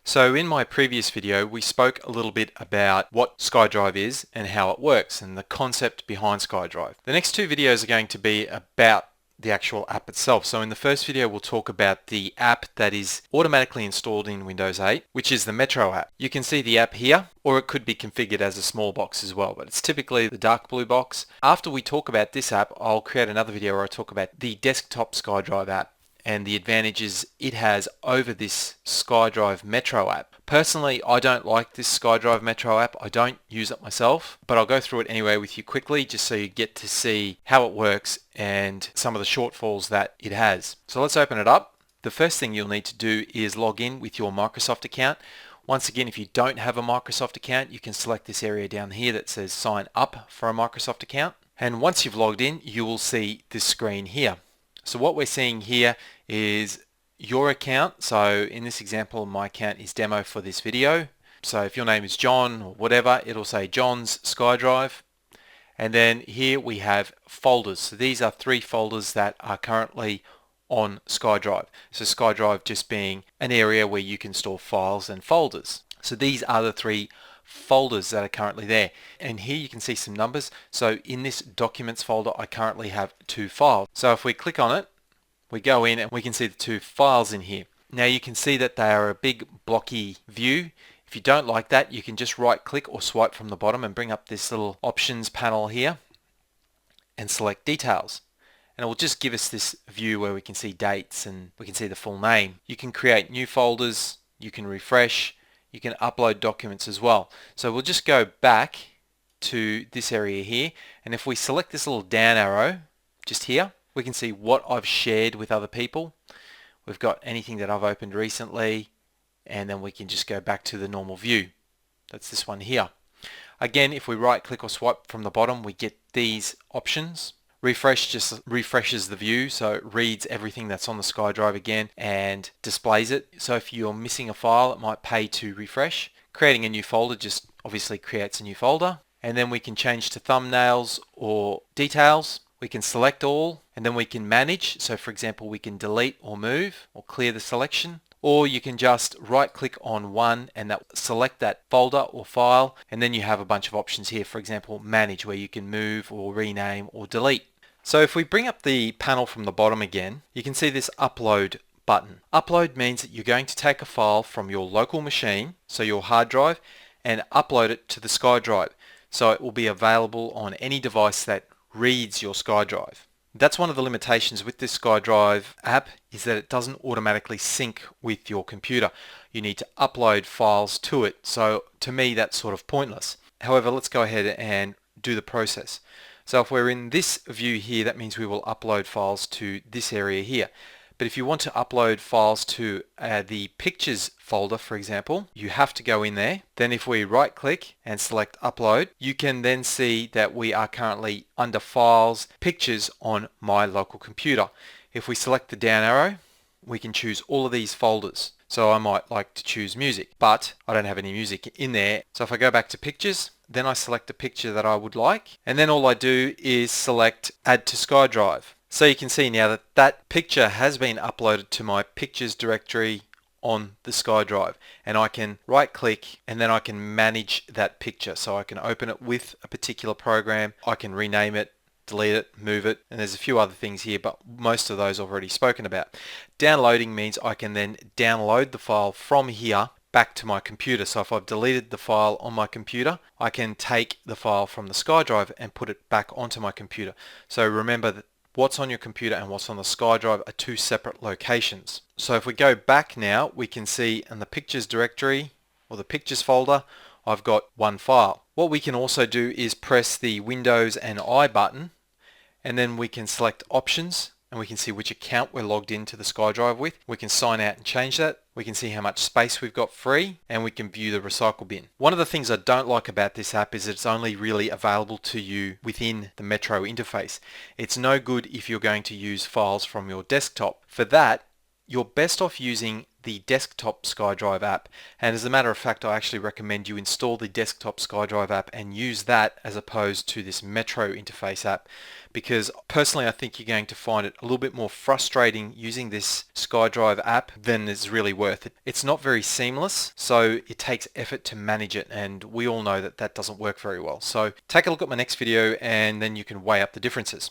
So in my previous video, we spoke a little bit about what SkyDrive is and how it works and the concept behind SkyDrive. The next two videos are going to be about the actual app itself. So in the first video, we'll talk about the app that is automatically installed in Windows 8, which is the Metro app. You can see the app here, or it could be configured as a small box as well, but it's typically the dark blue box. After we talk about this app, I'll create another video where I talk about the desktop SkyDrive app and the advantages it has over this SkyDrive Metro app. Personally, I don't like this SkyDrive Metro app. I don't use it myself, but I'll go through it anyway with you quickly just so you get to see how it works and some of the shortfalls that it has. So let's open it up. The first thing you'll need to do is log in with your Microsoft account. Once again, if you don't have a Microsoft account, you can select this area down here that says sign up for a Microsoft account. And once you've logged in, you will see this screen here. So what we're seeing here is your account. So in this example, my account is Demo for this video. So if your name is John or whatever, it'll say John's SkyDrive. And then here we have folders. So these are three folders that are currently on SkyDrive. So SkyDrive just being an area where you can store files and folders. So these are the three folders that are currently there, and here you can see some numbers. So in this documents folder I currently have 2 files. So if we click on it, we go in and we can see the 2 files in here. Now you can see that they are a big blocky view. If you don't like that, you can just right click or swipe from the bottom and bring up this little options panel here and select details, and it will just give us this view where we can see dates and we can see the full name. You can create new folders, you can refresh, you can upload documents as well. So we'll just go back to this area here, and if we select this little down arrow just here, we can see what I've shared with other people. We've got anything that I've opened recently, and then we can just go back to the normal view. That's this one here. Again, if we right click or swipe from the bottom, we get these options. Refresh just refreshes the view, so it reads everything that's on the SkyDrive again and displays it. So if you're missing a file, it might pay to refresh. Creating a new folder just obviously creates a new folder. And then we can change to thumbnails or details. We can select all, and then we can manage. So for example, we can delete or move or clear the selection. Or you can just right click on one and select that folder or file, and then you have a bunch of options here. For example, manage, where you can move or rename or delete. So if we bring up the panel from the bottom again, you can see this upload button. Upload means that you're going to take a file from your local machine, so your hard drive, and upload it to the SkyDrive. So it will be available on any device that reads your SkyDrive. That's one of the limitations with this SkyDrive app, is that it doesn't automatically sync with your computer. You need to upload files to it. So to me, that's sort of pointless. However, let's go ahead and do the process. So if we're in this view here, that means we will upload files to this area here. But if you want to upload files to the pictures folder, for example, you have to go in there. Then if we right click and select upload, you can then see that we are currently under files, pictures on my local computer. If we select the down arrow, we can choose all of these folders. So I might like to choose music, but I don't have any music in there. So if I go back to pictures, then I select a picture that I would like, and then all I do is select add to SkyDrive. So you can see now that that picture has been uploaded to my pictures directory on the SkyDrive, and I can right click and then I can manage that picture. So I can open it with a particular program, I can rename it, delete it, move it, and there's a few other things here, but most of those I've already spoken about. Downloading means I can then download the file from here back to my computer. So if I've deleted the file on my computer, I can take the file from the SkyDrive and put it back onto my computer. So remember that what's on your computer and what's on the SkyDrive are 2 separate locations. So if we go back now, we can see in the pictures directory or the pictures folder, I've got 1 file. What we can also do is press the Windows and I button, and then we can select options, and we can see which account we're logged into the SkyDrive with. We can sign out and change that. We can see how much space we've got free, and we can view the recycle bin. One of the things I don't like about this app is it's only really available to you within the Metro interface. It's no good if you're going to use files from your desktop. For that, you're best off using the desktop SkyDrive app. And as a matter of fact, I actually recommend you install the desktop SkyDrive app and use that as opposed to this Metro interface app, because personally I think you're going to find it a little bit more frustrating using this SkyDrive app than is really worth it. It's not very seamless, so it takes effort to manage it, and we all know that that doesn't work very well. So take a look at my next video and then you can weigh up the differences.